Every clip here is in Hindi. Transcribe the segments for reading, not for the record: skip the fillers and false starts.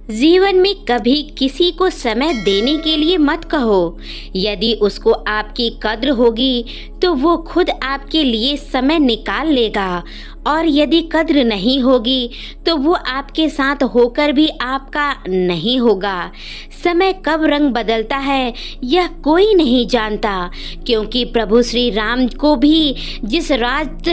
जीवन में कभी किसी को समय देने के लिए मत कहो। यदि उसको आपकी कद्र होगी तो वो खुद आपके लिए समय निकाल लेगा, और यदि कद्र नहीं होगी तो वो आपके साथ होकर भी आपका नहीं होगा। समय कब रंग बदलता है यह कोई नहीं जानता, क्योंकि प्रभु श्री राम को भी जिस रात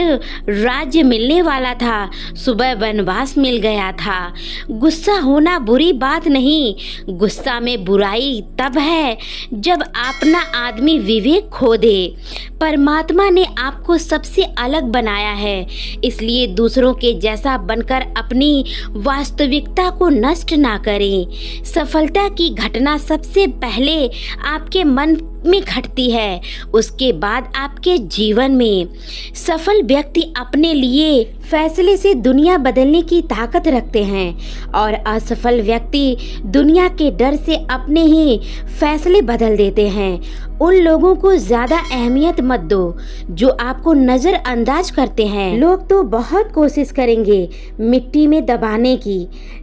राज्य मिलने वाला था, सुबह वनवास मिल गया था। गुस्सा होना बुरी बात नहीं, गुस्सा में बुराई तब है जब अपना आदमी विवेक खो दे। परमात्मा ने आपको सबसे अलग बनाया है, इसलिए दूसरों के जैसा बनकर अपनी वास्तविकता को नष्ट ना करें। सफलता की घटना सबसे पहले आपके मन में घटती है, उसके बाद आपके जीवन में। सफल व्यक्ति अपने लिए फैसले से दुनिया बदलने की ताकत रखते हैं, और असफल व्यक्ति दुनिया के डर से अपने ही फैसले बदल देते हैं। उन लोगों को ज़्यादा अहमियत मत दो जो आपको नज़रअंदाज करते हैं। लोग तो बहुत कोशिश करेंगे मिट्टी में दबाने की,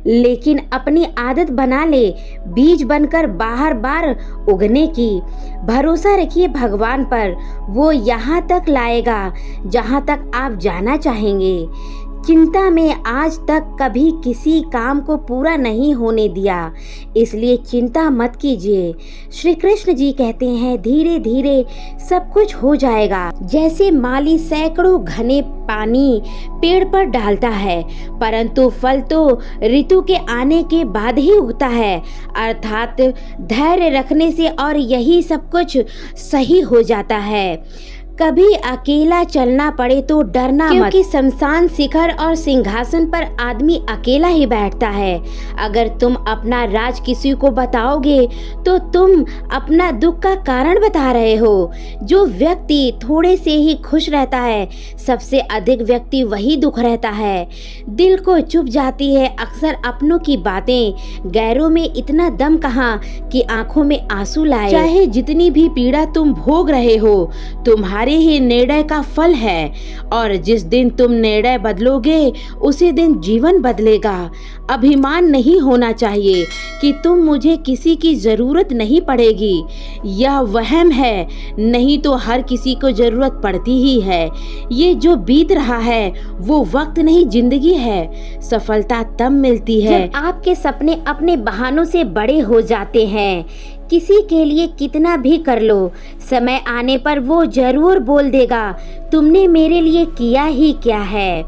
लेकिन अपनी आदत बना ले बीज बनकर बाहर बार उगने की। भरोसा रखिए भगवान पर, वो यहाँ तक लाएगा जहाँ तक आप जाना चाहेंगे। चिंता में आज तक कभी किसी काम को पूरा नहीं होने दिया, इसलिए चिंता मत कीजिए। श्री कृष्ण जी कहते हैं धीरे धीरे सब कुछ हो जाएगा। जैसे माली सैकड़ों घने पानी पेड़ पर डालता है, परंतु फल तो ऋतु के आने के बाद ही उगता है, अर्थात धैर्य रखने से और यही सब कुछ सही हो जाता है। कभी अकेला चलना पड़े तो डरना मत, क्योंकि शमशान शिखर और सिंहासन पर आदमी अकेला ही बैठता है। अगर तुम अपना राज किसी को बताओगे तो तुम अपना दुख का कारण बता रहे हो। जो व्यक्ति थोड़े से ही खुश रहता है, सबसे अधिक व्यक्ति वही दुख रहता है। दिल को चुभ जाती है अक्सर अपनों की बातें, गैरों में इतना दम कहाँ कि आंखों में आंसू लाए। चाहे जितनी भी पीड़ा तुम भोग रहे हो, तुम्हारे ही निर्णय का फल है, और जिस दिन तुम निर्णय बदलोगे उसी दिन जीवन बदलेगा। अभिमान नहीं होना चाहिए कि तुम मुझे किसी की जरूरत नहीं पड़ेगी, यह वहम है, नहीं तो हर किसी को जरूरत पड़ती ही है। ये जो बीत रहा है वो वक्त नहीं, जिंदगी है। सफलता तब मिलती है जब आपके सपने अपने बहानों से बड़े हो जाते हैं। किसी के लिए कितना भी कर लो, समय आने पर वो जरूर बोल देगा तुमने मेरे लिए किया ही क्या है।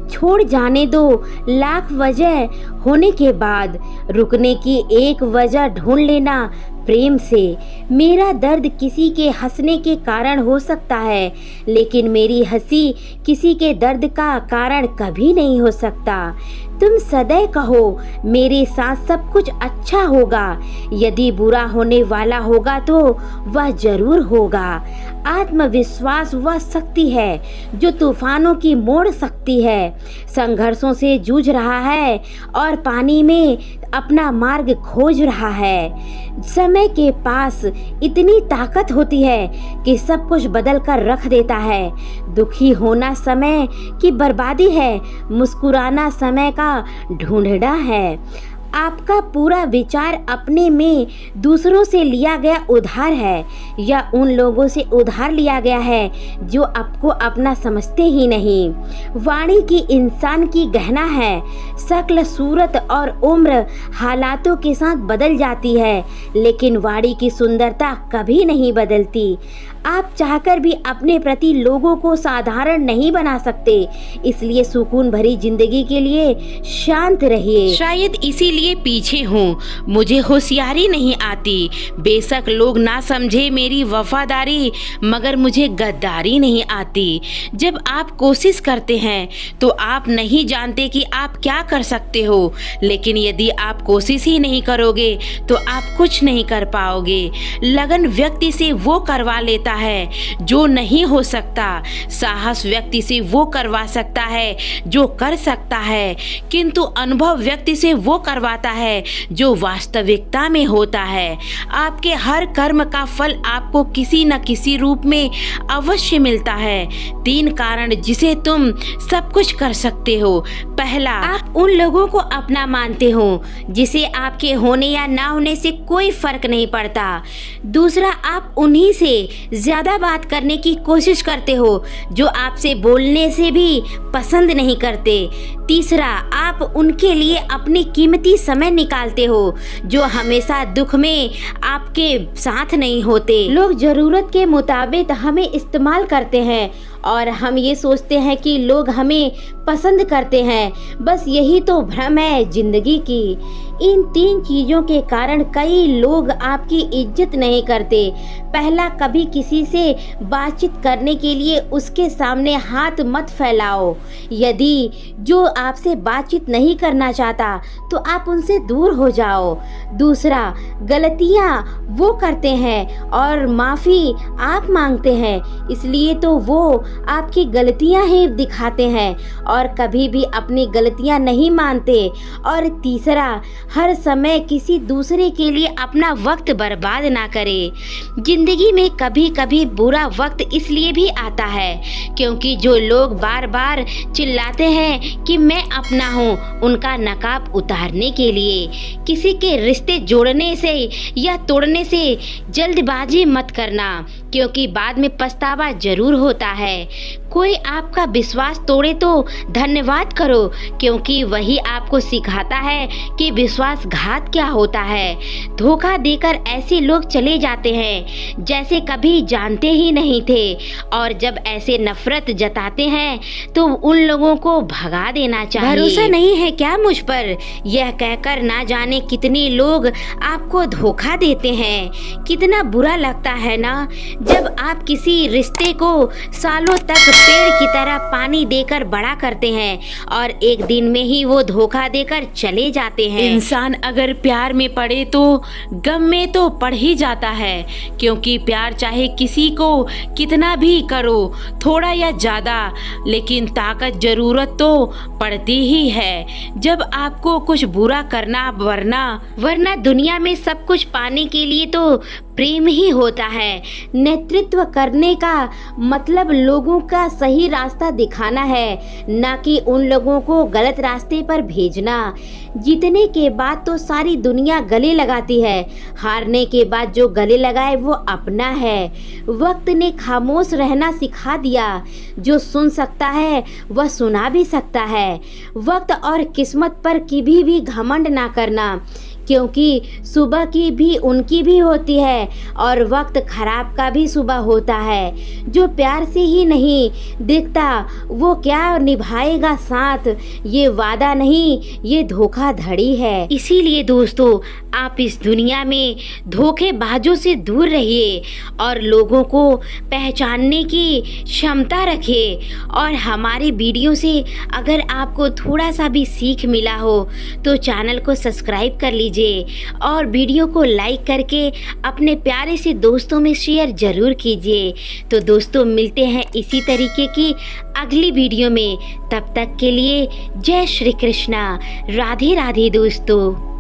छोड़ जाने दो लाख वजह होने के बाद, रुकने की एक वजह ढूंढ लेना प्रेम से। मेरा दर्द किसी के हंसने के कारण हो सकता है, लेकिन मेरी हंसी किसी के दर्द का कारण कभी नहीं हो सकता। तुम सदैव कहो मेरे साथ सब कुछ अच्छा होगा, यदि बुरा होने वाला होगा तो वह जरूर होगा। आत्मविश्वास वह शक्ति है जो तूफानों की मोड़ सकती है। संघर्षों से जूझ रहा है और पानी में अपना मार्ग खोज रहा है। समय के पास इतनी ताकत होती है कि सब कुछ बदल कर रख देता है। दुखी होना समय की बर्बादी है, मुस्कुराना समय का ढूंढना है। आपका पूरा विचार अपने में दूसरों से लिया गया उधार है, या उन लोगों से उधार लिया गया है जो आपको अपना समझते ही नहीं। वाणी की इंसान की गहना है, शक्ल सूरत और उम्र हालातों के साथ बदल जाती है, लेकिन वाणी की सुंदरता कभी नहीं बदलती। आप चाहकर भी अपने प्रति लोगों को साधारण नहीं बना सकते, इसलिए सुकून भरी जिंदगी के लिए शांत रहिए। शायद इसीलिए पीछे हूँ, मुझे होशियारी नहीं आती। बेशक लोग ना समझे मेरी वफादारी, मगर मुझे गद्दारी नहीं आती। जब आप कोशिश करते हैं तो आप नहीं जानते कि आप क्या कर सकते हो, लेकिन यदि आप कोशिश ही नहीं करोगे तो आप कुछ नहीं कर पाओगे। लगन व्यक्ति से वो करवा लेता है जो नहीं हो सकता, साहस व्यक्ति से वो करवा सकता है जो कर सकता है, किंतु अनुभव व्यक्ति से वो करवा पाता है जो वास्तविकता में होता है। आपके हर कर्म का फल आपको किसी न किसी रूप में अवश्य मिलता है। 3 कारण जिसे तुम सब कुछ कर सकते हो। पहला, आप उन लोगों को अपना मानते हो जिसे आपके होने या ना होने से कोई फर्क नहीं पड़ता। दूसरा, आप उन्हीं से ज्यादा बात करने की कोशिश करते हो जो आपसे बोलने से भी पसंद नहीं करते। तीसरा, आप उनके लिए अपनी कीमती समय निकालते हो जो हमेशा दुख में आपके साथ नहीं होते। लोग जरूरत के मुताबिक हमें इस्तेमाल करते हैं और हम ये सोचते हैं कि लोग हमें पसंद करते हैं। बस यही तो भ्रम है जिंदगी की। इन 3 चीज़ों के कारण कई लोग आपकी इज्जत नहीं करते। पहला, कभी किसी से बातचीत करने के लिए उसके सामने हाथ मत फैलाओ। यदि जो आपसे बातचीत नहीं करना चाहता तो आप उनसे दूर हो जाओ। दूसरा, गलतियाँ वो करते हैं और माफ़ी आप मांगते हैं, इसलिए तो वो आपकी गलतियां ही दिखाते हैं और कभी भी अपनी गलतियां नहीं मानते। और तीसरा, हर समय किसी दूसरे के लिए अपना वक्त बर्बाद ना करे। जिंदगी में कभी कभी बुरा वक्त इसलिए भी आता है क्योंकि जो लोग बार बार चिल्लाते हैं कि मैं अपना हूँ, उनका नकाब उतारने के लिए किसी के रिश्ते जोड़ने से या तोड़ने से जल्दबाजी मत करना, क्योंकि बाद में पछतावा जरूर होता है। कोई आपका विश्वास तोड़े तो धन्यवाद करो, क्योंकि वही आपको सिखाता है कि विश्वासघात क्या होता है। धोखा देकर ऐसे लोग चले जाते हैं जैसे कभी जानते ही नहीं थे, और जब ऐसे नफरत जताते हैं तो उन लोगों को भगा देना चाहिए। भरोसा नहीं है क्या मुझ पर, यह कहकर ना जाने कितने लोग आपको धोखा देते हैं। कितना बुरा लगता है ना जब आप किसी रिश्ते को सालों तक पेड़ की तरह पानी देकर बड़ा करते हैं और एक दिन में ही वो धोखा देकर चले जाते हैं। इंसान अगर प्यार में पड़े तो गम में तो पड़ ही जाता है, क्योंकि प्यार चाहे किसी को कितना भी करो, थोड़ा या ज़्यादा, लेकिन ताकत जरूरत तो पड़ती ही है जब आपको कुछ बुरा करना। वरना दुनिया में सब कुछ पाने के लिए तो प्रेम ही होता है। नेतृत्व करने का मतलब लोगों का सही रास्ता दिखाना है, ना कि उन लोगों को गलत रास्ते पर भेजना। जीतने के बाद तो सारी दुनिया गले लगाती है, हारने के बाद जो गले लगाए वो अपना है। वक्त ने खामोश रहना सिखा दिया, जो सुन सकता है वह सुना भी सकता है। वक्त और किस्मत पर कभी भी घमंड ना करना, क्योंकि सुबह की भी उनकी भी होती है और वक्त खराब का भी सुबह होता है। जो प्यार से ही नहीं दिखता वो क्या निभाएगा साथ, ये वादा नहीं, ये धोखाधड़ी है। इसीलिए दोस्तों, आप इस दुनिया में धोखेबाजों से दूर रहिए और लोगों को पहचानने की क्षमता रखिए। और हमारे वीडियो से अगर आपको थोड़ा सा भी सीख मिला हो तो चैनल को सब्सक्राइब कर लीजिए और वीडियो को लाइक करके अपने प्यारे से दोस्तों में शेयर जरूर कीजिए। तो दोस्तों, मिलते हैं इसी तरीके की अगली वीडियो में। तब तक के लिए जय श्री कृष्णा, राधे राधे दोस्तों।